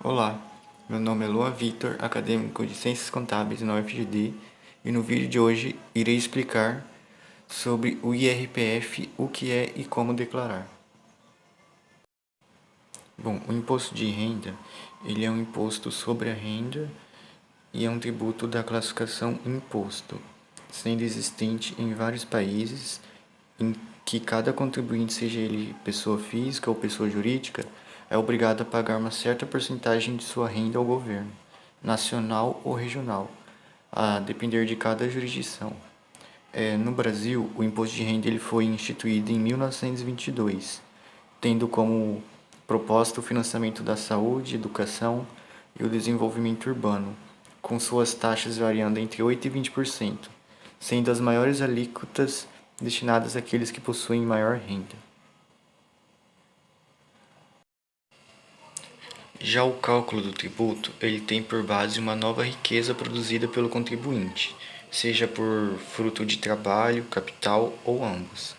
Olá, meu nome é Luan Vitor, acadêmico de Ciências Contábeis na UFGD, e no vídeo de hoje irei explicar sobre o IRPF, o que é e como declarar. Bom, o imposto de renda, ele é um imposto sobre a renda e é um tributo da classificação imposto, sendo existente em vários países em que cada contribuinte, seja ele pessoa física ou pessoa jurídica, é obrigado a pagar uma certa porcentagem de sua renda ao governo, nacional ou regional, a depender de cada jurisdição. No Brasil, o imposto de renda ele foi instituído em 1922, tendo como proposta o financiamento da saúde, educação e o desenvolvimento urbano, com suas taxas variando entre 8% e 20%, sendo as maiores alíquotas destinadas àqueles que possuem maior renda. Já o cálculo do tributo, ele tem por base uma nova riqueza produzida pelo contribuinte, seja por fruto de trabalho, capital ou ambos,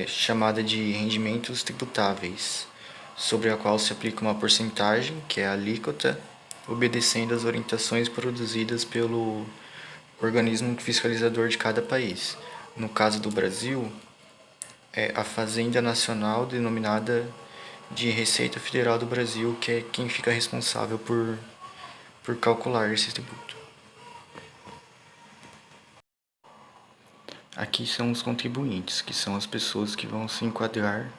chamada de rendimentos tributáveis, sobre a qual se aplica uma porcentagem, que é a alíquota, obedecendo às orientações produzidas pelo organismo fiscalizador de cada país. No caso do Brasil, é a Fazenda Nacional, denominada de Receita Federal do Brasil, que é quem fica responsável por calcular esse tributo. Aqui são os contribuintes, que são as pessoas que vão se enquadrar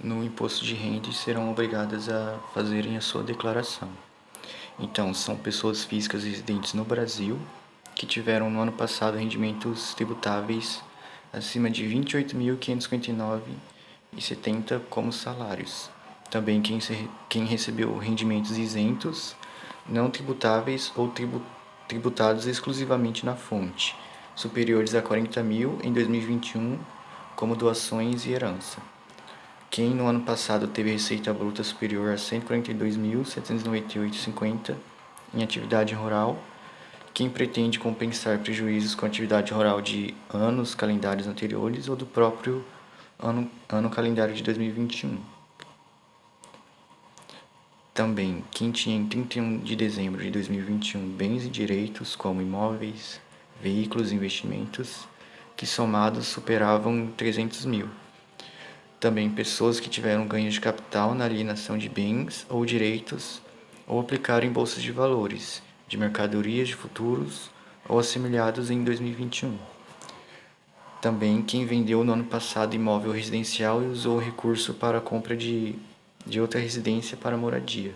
no imposto de renda e serão obrigadas a fazerem a sua declaração. Então, são pessoas físicas residentes no Brasil que tiveram no ano passado rendimentos tributáveis acima de R$ 28.559,70 como salários. Também quem recebeu rendimentos isentos, não tributáveis ou tributados exclusivamente na fonte, superiores a 40 mil em 2021, como doações e herança. Quem no ano passado teve receita bruta superior a 142.798,50 em atividade rural, quem pretende compensar prejuízos com atividade rural de anos calendários anteriores ou do próprio ano calendário de 2021. Também, quem tinha em 31 de dezembro de 2021 bens e direitos como imóveis, veículos e investimentos, que somados superavam 300 mil. Também pessoas que tiveram ganhos de capital na alienação de bens ou direitos ou aplicaram em bolsas de valores, de mercadorias de futuros ou assemelhados em 2021. Também quem vendeu no ano passado imóvel residencial e usou o recurso para a compra de outra residência para moradia,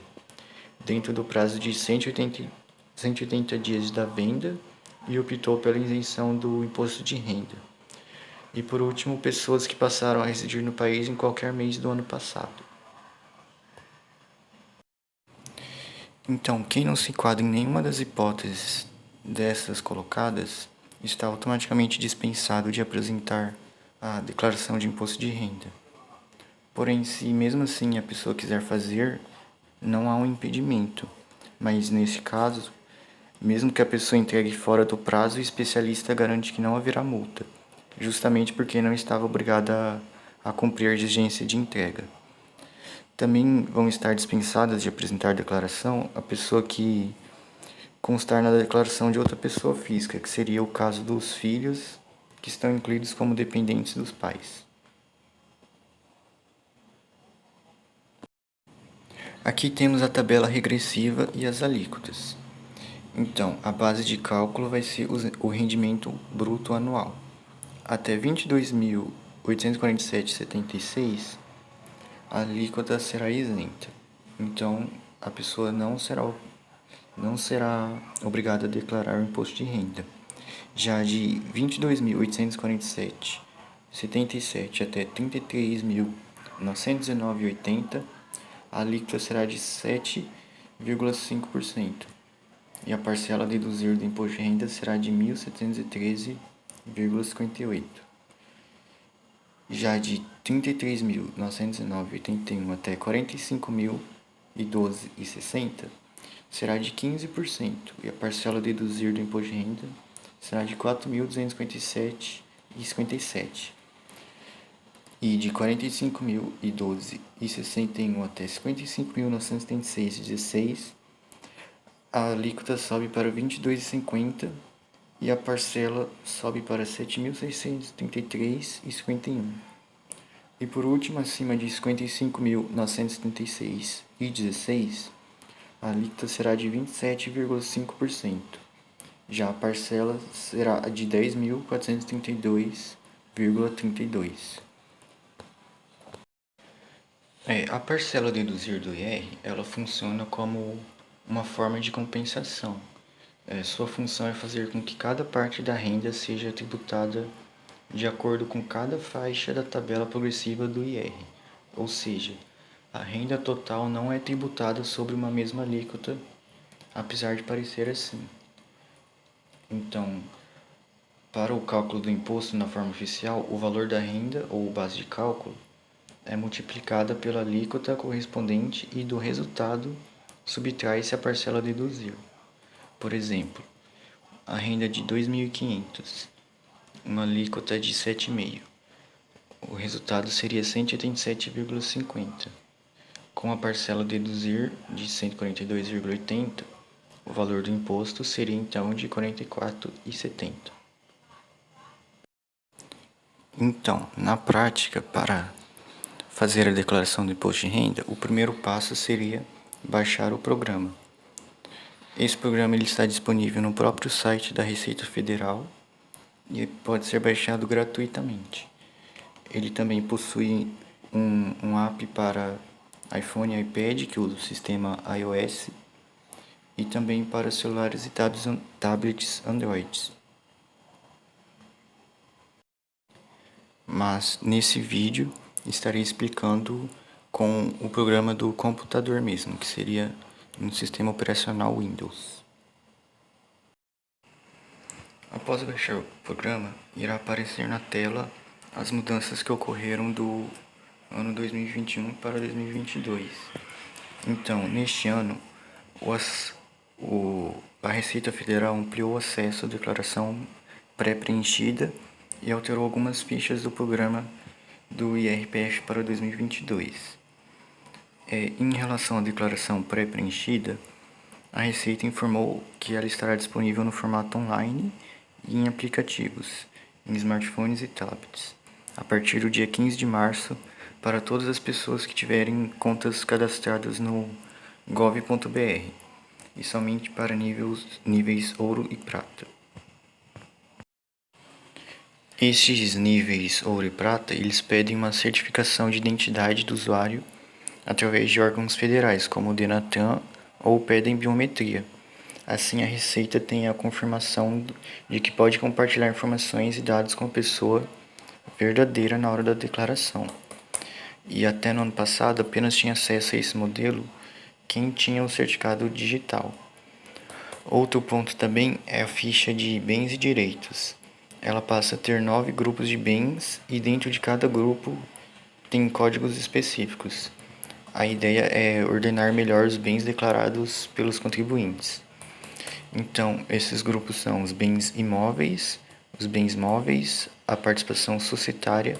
dentro do prazo de 180 dias da venda e optou pela isenção do imposto de renda. E por último, pessoas que passaram a residir no país em qualquer mês do ano passado. Então, quem não se enquadra em nenhuma das hipóteses dessas colocadas está automaticamente dispensado de apresentar a declaração de imposto de renda. Porém, se mesmo assim a pessoa quiser fazer, não há um impedimento, mas nesse caso, mesmo que a pessoa entregue fora do prazo, o especialista garante que não haverá multa, justamente porque não estava obrigada a cumprir a exigência de entrega. Também vão estar dispensadas de apresentar declaração a pessoa que constar na declaração de outra pessoa física, que seria o caso dos filhos que estão incluídos como dependentes dos pais. Aqui temos a tabela regressiva e as alíquotas. Então, a base de cálculo vai ser o rendimento bruto anual. Até R$ 22.847,76, a alíquota será isenta. Então, a pessoa não será obrigada a declarar o imposto de renda. Já de R$ 22.847,77 até R$ 33.919,80, a alíquota será de 7,5% e a parcela a deduzir do imposto de renda será de R$ 1.713,58. Já de R$ 33.909,81 até R$ 45.012,60 será de 15% e a parcela a deduzir do imposto de renda será de R$ 4.257,57. E de 45.012,61 até 55.976,16, a alíquota sobe para 22,50 e a parcela sobe para 7.633,51. E por último, acima de 55.976,16, a alíquota será de 27,5%. Já a parcela será de 10.432,32. A parcela a deduzir do IR, ela funciona como uma forma de compensação. Sua função é fazer com que cada parte da renda seja tributada de acordo com cada faixa da tabela progressiva do IR, ou seja, a renda total não é tributada sobre uma mesma alíquota, apesar de parecer assim. Então, para o cálculo do imposto na forma oficial, o valor da renda, ou base de cálculo, é multiplicada pela alíquota correspondente e do resultado subtrai-se a parcela a deduzir. Por exemplo, a renda de 2.500, uma alíquota de 7,5%. O resultado seria 187,50. Com a parcela a deduzir de 142,80, o valor do imposto seria então de 44,70. Então, na prática, para fazer a declaração do imposto de renda, o primeiro passo seria baixar o programa. Esse programa ele está disponível no próprio site da Receita Federal e pode ser baixado gratuitamente. Ele também possui um app para iPhone e iPad, que usa o sistema iOS, e também para celulares e tablets Android. Mas nesse vídeo estarei explicando com o programa do computador mesmo, que seria no sistema operacional Windows. Após baixar o programa, irá aparecer na tela as mudanças que ocorreram do ano 2021 para 2022. Então, neste ano, a Receita Federal ampliou o acesso à declaração pré-preenchida e alterou algumas fichas do programa do IRPF para 2022. Em relação à declaração pré-preenchida, a Receita informou que ela estará disponível no formato online e em aplicativos, em smartphones e tablets, a partir do dia 15 de março, para todas as pessoas que tiverem contas cadastradas no gov.br, e somente para níveis ouro e prata. Estes níveis ouro e prata, eles pedem uma certificação de identidade do usuário através de órgãos federais, como o Denatran, ou pedem biometria. Assim, a Receita tem a confirmação de que pode compartilhar informações e dados com a pessoa verdadeira na hora da declaração. E até no ano passado, apenas tinha acesso a esse modelo quem tinha o certificado digital. Outro ponto também é a ficha de bens e direitos. Ela passa a ter 9 grupos de bens e dentro de cada grupo tem códigos específicos. A ideia é ordenar melhor os bens declarados pelos contribuintes. Então, esses grupos são os bens imóveis, os bens móveis, a participação societária,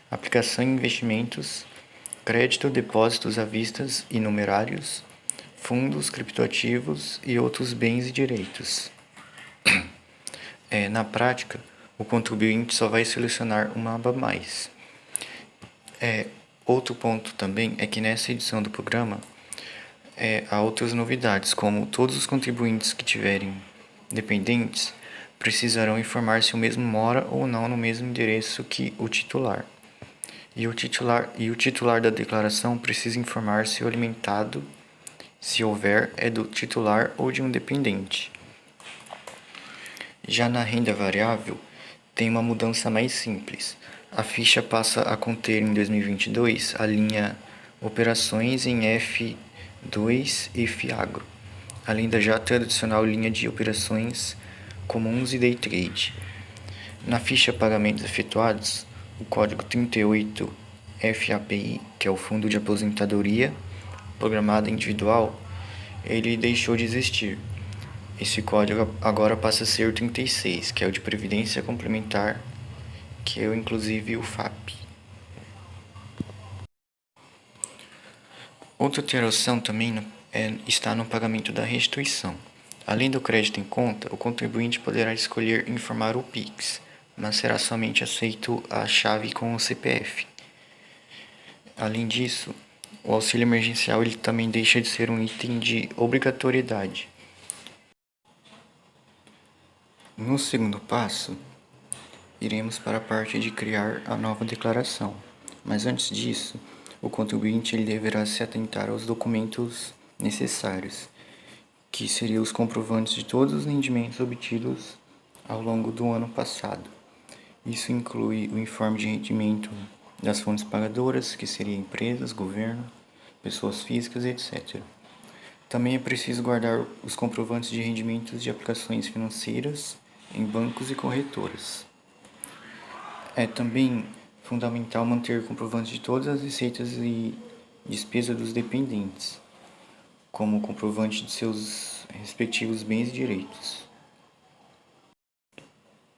aplicação em investimentos, crédito, depósitos à vista e numerários, fundos, criptoativos e outros bens e direitos. Na prática, o contribuinte só vai selecionar uma aba a mais. Outro ponto também é que nessa edição do programa há outras novidades, como todos os contribuintes que tiverem dependentes precisarão informar se o mesmo mora ou não no mesmo endereço que o titular. E o titular da declaração precisa informar se o alimentado, se houver, é do titular ou de um dependente. Já na renda variável, tem uma mudança mais simples. A ficha passa a conter em 2022 a linha Operações em F2 e FIAGRO, além da já tradicional linha de Operações Comuns e Day Trade. Na ficha Pagamentos Efetuados, o código 38 FAPI, que é o Fundo de Aposentadoria Programada Individual, ele deixou de existir. Esse código agora passa a ser o 36, que é o de Previdência Complementar, que é inclusive o FAP. Outra alteração também está no pagamento da restituição. Além do crédito em conta, o contribuinte poderá escolher informar o Pix, mas será somente aceito a chave com o CPF. Além disso, o auxílio emergencial ele também deixa de ser um item de obrigatoriedade. No segundo passo, iremos para a parte de criar a nova declaração. Mas antes disso, o contribuinte ele deverá se atentar aos documentos necessários, que seriam os comprovantes de todos os rendimentos obtidos ao longo do ano passado. Isso inclui o informe de rendimento das fontes pagadoras, que seriam empresas, governo, pessoas físicas, etc. Também é preciso guardar os comprovantes de rendimentos de aplicações financeiras em bancos e corretoras. É também fundamental manter comprovantes de todas as receitas e despesas dos dependentes, como comprovante de seus respectivos bens e direitos.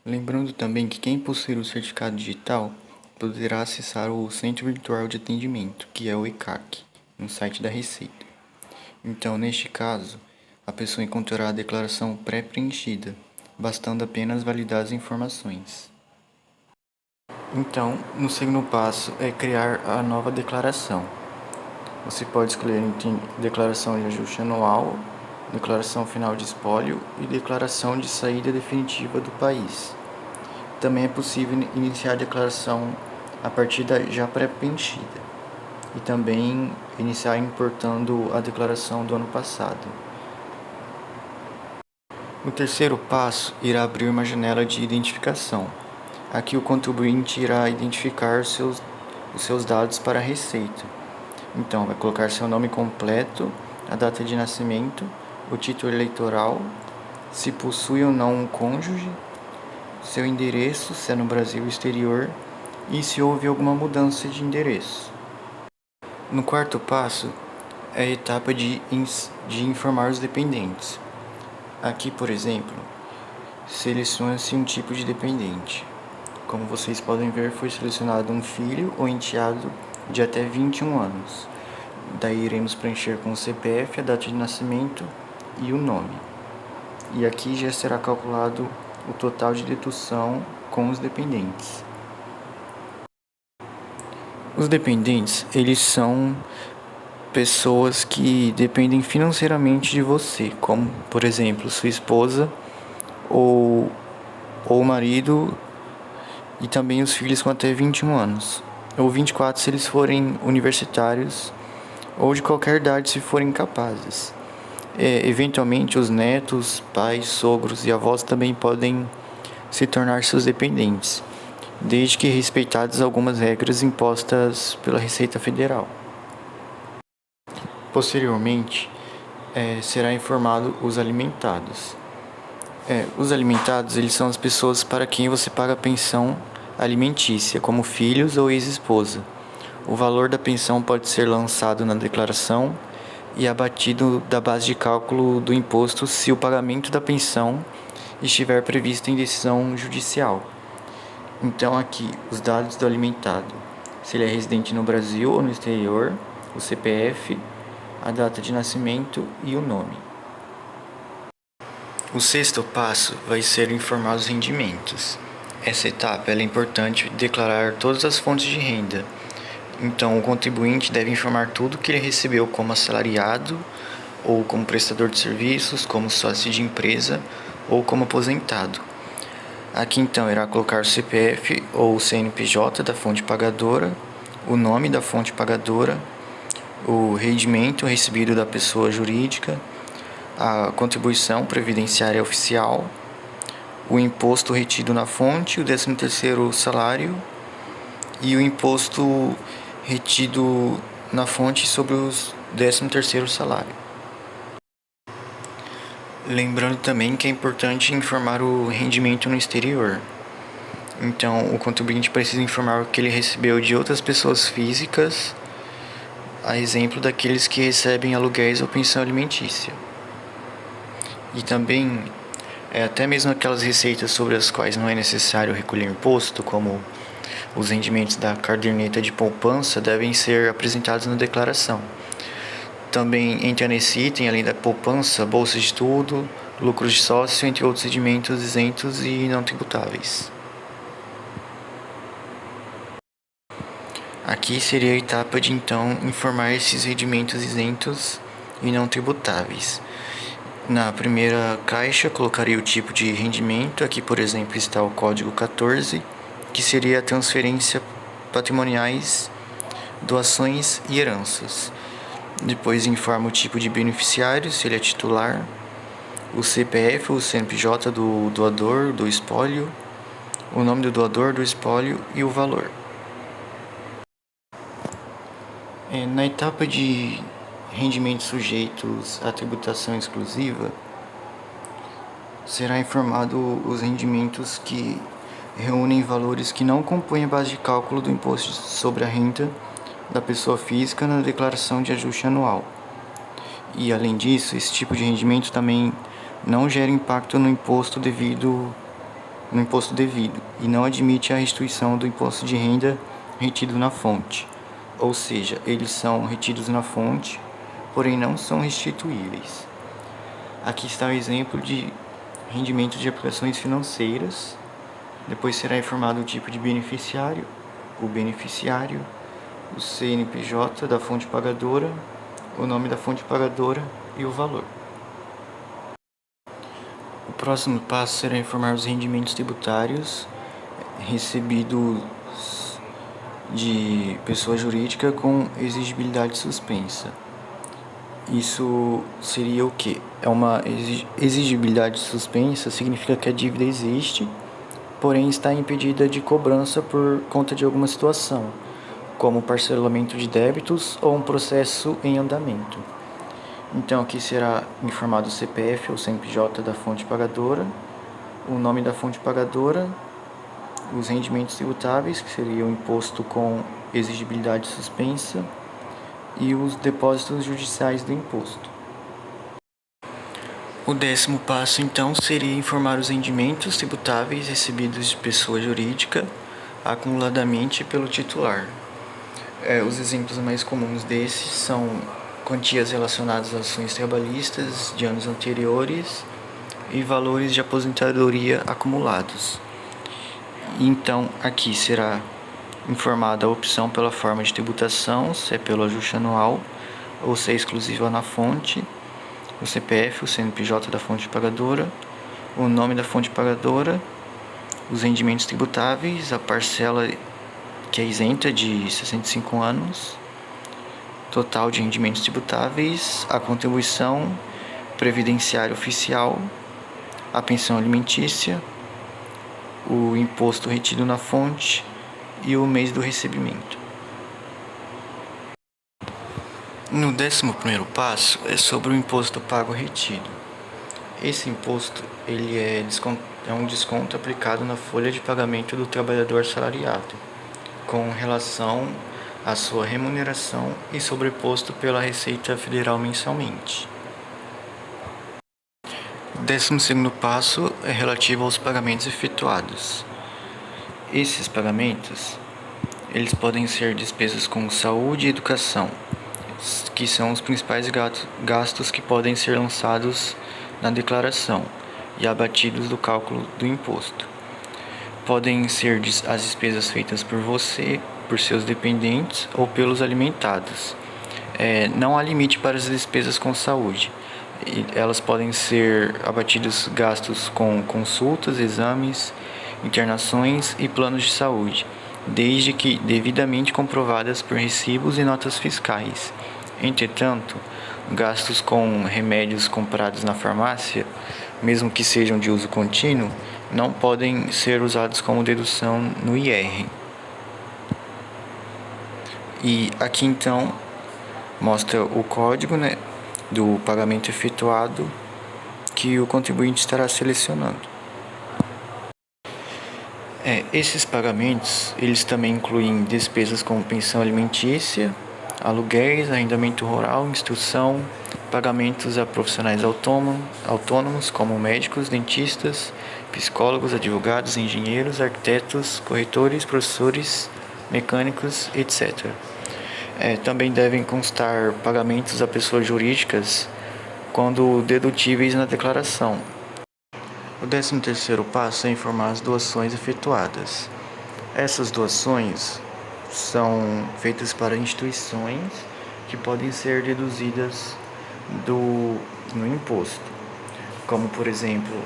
Lembrando também que quem possuir o certificado digital poderá acessar o Centro Virtual de Atendimento, que é o ECAC, no site da Receita. Então, neste caso, a pessoa encontrará a declaração pré-preenchida, bastando apenas validar as informações. Então, no segundo passo é criar a nova declaração. Você pode escolher entre declaração de ajuste anual, declaração final de espólio e declaração de saída definitiva do país. Também é possível iniciar a declaração a partir da já pré-preenchida e também iniciar importando a declaração do ano passado. O terceiro passo irá abrir uma janela de identificação. Aqui o contribuinte irá identificar os seus dados para a Receita. Então, vai colocar seu nome completo, a data de nascimento, o título eleitoral, se possui ou não um cônjuge, seu endereço, se é no Brasil ou exterior, e se houve alguma mudança de endereço. No quarto passo, é a etapa de informar os dependentes. Aqui, por exemplo, seleciona-se um tipo de dependente. Como vocês podem ver, foi selecionado um filho ou enteado de até 21 anos. Daí iremos preencher com o CPF, a data de nascimento e o nome. E aqui já será calculado o total de dedução com os dependentes. Os dependentes, eles são pessoas que dependem financeiramente de você, como, por exemplo, sua esposa ou marido, e também os filhos com até 21 anos, ou 24 se eles forem universitários, ou de qualquer idade se forem capazes. Eventualmente, os netos, pais, sogros e avós também podem se tornar seus dependentes, desde que respeitadas algumas regras impostas pela Receita Federal. Posteriormente, será informado os alimentados. Os alimentados, eles são as pessoas para quem você paga pensão alimentícia, como filhos ou ex-esposa. O valor da pensão pode ser lançado na declaração e abatido da base de cálculo do imposto se o pagamento da pensão estiver previsto em decisão judicial. Então aqui, os dados do alimentado, se ele é residente no Brasil ou no exterior, o CPF, a data de nascimento e o nome. O sexto passo vai ser informar os rendimentos. Essa etapa é importante declarar todas as fontes de renda. Então, o contribuinte deve informar tudo que ele recebeu como assalariado, ou como prestador de serviços, como sócio de empresa ou como aposentado. Aqui então irá colocar o CPF ou o CNPJ da fonte pagadora, o nome da fonte pagadora, o rendimento recebido da pessoa jurídica, a contribuição previdenciária oficial, o imposto retido na fonte, o 13º salário e o imposto retido na fonte sobre o 13º salário. Lembrando também que é importante informar o rendimento no exterior. Então, o contribuinte precisa informar o que ele recebeu de outras pessoas físicas, a exemplo daqueles que recebem aluguéis ou pensão alimentícia. E também, até mesmo aquelas receitas sobre as quais não é necessário recolher imposto, como os rendimentos da caderneta de poupança, devem ser apresentados na declaração. Também entra nesse item, além da poupança, bolsa de estudo, lucros de sócio, entre outros rendimentos isentos e não tributáveis. Aqui seria a etapa de então informar esses rendimentos isentos e não tributáveis. Na primeira caixa colocaria o tipo de rendimento, aqui por exemplo está o código 14, que seria a transferência patrimoniais, doações e heranças. Depois informa o tipo de beneficiário, se ele é titular, o CPF ou CNPJ do doador, do espólio, o nome do doador, do espólio e o valor. Na etapa de rendimentos sujeitos à tributação exclusiva, será informado os rendimentos que reúnem valores que não compõem a base de cálculo do imposto sobre a renda da pessoa física na declaração de ajuste anual. E além disso, esse tipo de rendimento também não gera impacto no imposto devido e não admite a restituição do imposto de renda retido na fonte. Ou seja, eles são retidos na fonte, porém não são restituíveis. Aqui está o exemplo de rendimento de aplicações financeiras. Depois será informado o tipo de beneficiário, o CNPJ da fonte pagadora, o nome da fonte pagadora e o valor. O próximo passo será informar os rendimentos tributários recebidos de pessoa jurídica com exigibilidade suspensa. Isso seria o quê? É uma exigibilidade suspensa, significa que a dívida existe, porém está impedida de cobrança por conta de alguma situação, como parcelamento de débitos ou um processo em andamento. Então aqui será informado o CPF ou CNPJ da fonte pagadora, o nome da fonte pagadora, os rendimentos tributáveis, que seria o imposto com exigibilidade suspensa, e os depósitos judiciais do imposto. O 10º passo, então, seria informar os rendimentos tributáveis recebidos de pessoa jurídica acumuladamente pelo titular. Os exemplos mais comuns desses são quantias relacionadas a ações trabalhistas de anos anteriores e valores de aposentadoria acumulados. Então, aqui será informada a opção pela forma de tributação, se é pelo ajuste anual ou se é exclusiva na fonte, o CPF, o CNPJ da fonte pagadora, o nome da fonte pagadora, os rendimentos tributáveis, a parcela que é isenta de 65 anos, total de rendimentos tributáveis, a contribuição previdenciária oficial, a pensão alimentícia, o imposto retido na fonte e o mês do recebimento. No 11º passo é sobre o imposto pago retido. Esse imposto ele é um desconto aplicado na folha de pagamento do trabalhador assalariado, com relação à sua remuneração e sobreposto pela Receita Federal mensalmente. O 12º passo é relativo aos pagamentos efetuados. Esses pagamentos, eles podem ser despesas com saúde e educação, que são os principais gastos que podem ser lançados na declaração e abatidos do cálculo do imposto. Podem ser as despesas feitas por você, por seus dependentes ou pelos alimentados. Não há limite para as despesas com saúde. Elas podem ser abatidos gastos com consultas, exames, internações e planos de saúde, desde que devidamente comprovadas por recibos e notas fiscais. Entretanto, gastos com remédios comprados na farmácia, mesmo que sejam de uso contínuo, não podem ser usados como dedução no IR. E aqui então mostra o código, do pagamento efetuado que o contribuinte estará selecionando. Esses pagamentos, eles também incluem despesas como pensão alimentícia, aluguéis, arrendamento rural, instrução, pagamentos a profissionais autônomos como médicos, dentistas, psicólogos, advogados, engenheiros, arquitetos, corretores, professores, mecânicos, etc. Também devem constar pagamentos a pessoas jurídicas quando dedutíveis na declaração. O 13º passo é informar as doações efetuadas. Essas doações são feitas para instituições que podem ser deduzidas no imposto, como, por exemplo,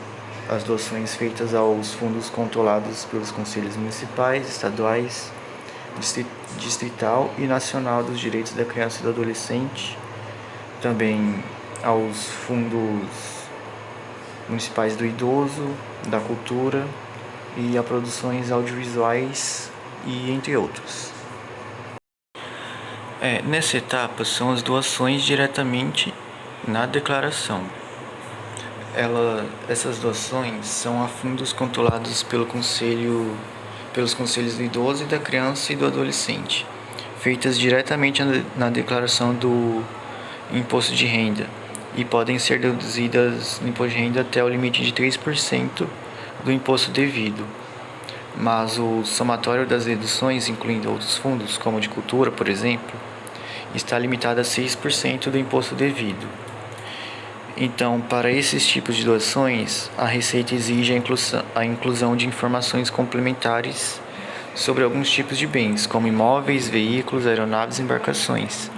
as doações feitas aos fundos controlados pelos conselhos municipais, estaduais, distrital e nacional dos direitos da criança e do adolescente, também aos fundos municipais do idoso, da cultura e a produções audiovisuais e entre outros. Nessa etapa são as doações diretamente na declaração. Essas doações são a fundos controlados pelos conselhos do idoso e da criança e do adolescente, feitas diretamente na declaração do imposto de renda e podem ser deduzidas no imposto de renda até o limite de 3% do imposto devido. Mas o somatório das deduções, incluindo outros fundos, como de cultura, por exemplo, está limitado a 6% do imposto devido. Então, para esses tipos de doações, a Receita exige a inclusão de informações complementares sobre alguns tipos de bens, como imóveis, veículos, aeronaves e embarcações.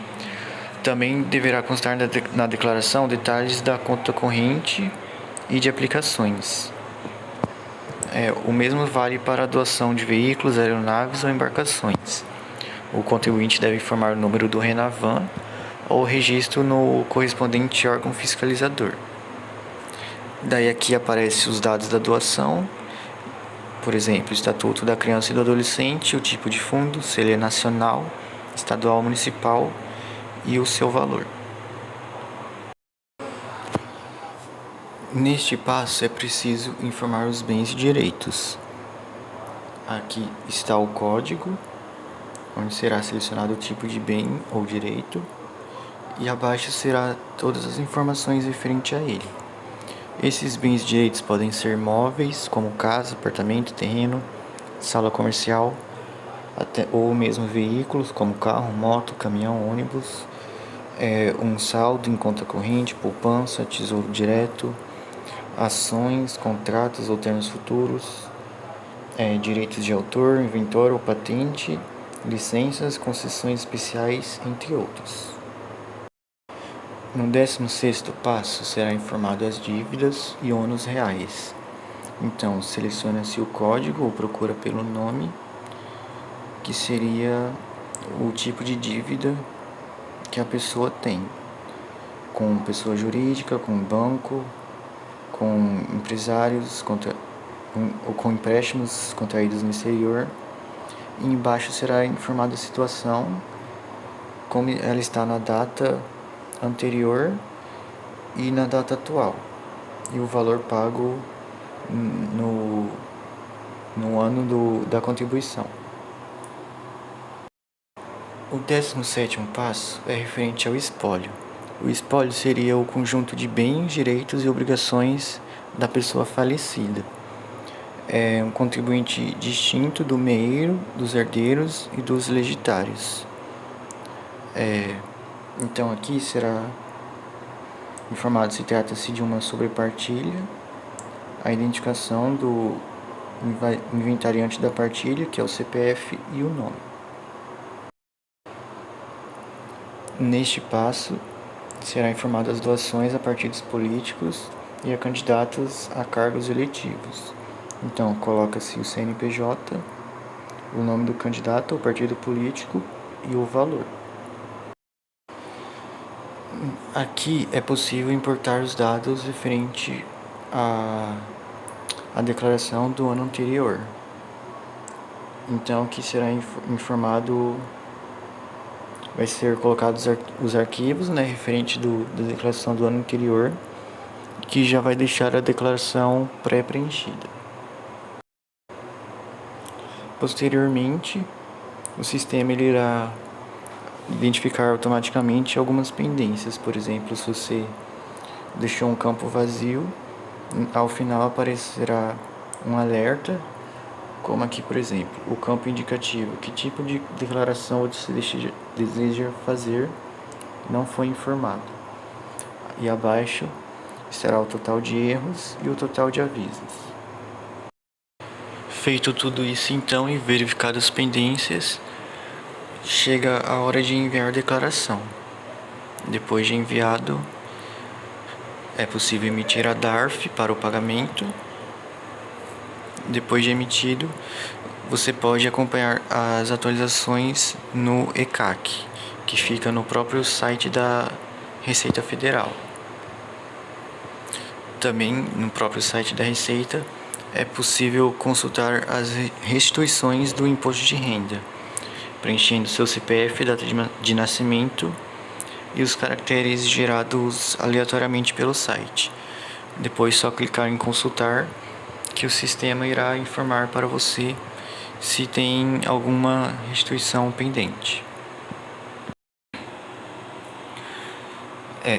Também deverá constar na declaração detalhes da conta corrente e de aplicações. O mesmo vale para a doação de veículos, aeronaves ou embarcações. O contribuinte deve informar o número do RENAVAN ou registro no correspondente órgão fiscalizador. Daí aqui aparecem os dados da doação, por exemplo, o Estatuto da Criança e do Adolescente, o tipo de fundo, se ele é nacional, estadual, municipal e o seu valor. Neste passo é preciso informar os bens e direitos. Aqui está o código, onde será selecionado o tipo de bem ou direito, e abaixo será todas as informações referentes a ele. Esses bens e direitos podem ser móveis, como casa, apartamento, terreno, sala comercial, ou mesmo veículos, como carro, moto, caminhão, ônibus, um saldo em conta corrente, poupança, tesouro direto, ações, contratos ou termos futuros, direitos de autor, inventor ou patente, licenças, concessões especiais, entre outros. No 16º passo será informado as dívidas e ônus reais. Então, seleciona-se o código ou procura pelo nome, que seria o tipo de dívida que a pessoa tem, com pessoa jurídica, com banco, com empresários, ou com empréstimos contraídos no exterior. E embaixo será informada a situação, como ela está na data anterior e na data atual, e o valor pago no ano da contribuição. O 17º passo é referente ao espólio. O espólio seria o conjunto de bens, direitos e obrigações da pessoa falecida. É um contribuinte distinto do meeiro, dos herdeiros e dos legitários. Então aqui será informado se trata-se de uma sobrepartilha, a identificação do inventariante da partilha, que é o CPF e o nome. Neste passo, será informado as doações a partidos políticos e a candidatos a cargos eletivos. Então, coloca-se o CNPJ, o nome do candidato ao partido político e o valor. Aqui é possível importar os dados referente à declaração do ano anterior. Então, aqui será informado, vai ser colocados os arquivos, referente da declaração do ano anterior, que já vai deixar a declaração pré-preenchida. Posteriormente, o sistema irá identificar automaticamente algumas pendências. Por exemplo, se você deixou um campo vazio, ao final aparecerá um alerta como aqui, por exemplo, o campo indicativo, que tipo de declaração você deseja fazer, não foi informado. E abaixo estará o total de erros e o total de avisos. Feito tudo isso então e verificadas as pendências, chega a hora de enviar a declaração. Depois de enviado, é possível emitir a DARF para o pagamento. Depois de emitido, você pode acompanhar as atualizações no ECAC, que fica no próprio site da Receita Federal. Também no próprio site da Receita é possível consultar as restituições do imposto de renda, preenchendo seu CPF, data de nascimento e os caracteres gerados aleatoriamente pelo site. Depois só clicar em consultar que o sistema irá informar para você se tem alguma restituição pendente.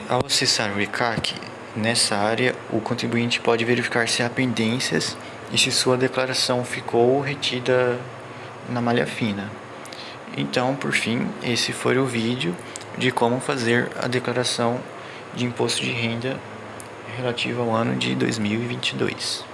Ao acessar o ECAC, nessa área o contribuinte pode verificar se há pendências e se sua declaração ficou retida na malha fina. Então, por fim, esse foi o vídeo de como fazer a declaração de imposto de renda relativa ao ano de 2022.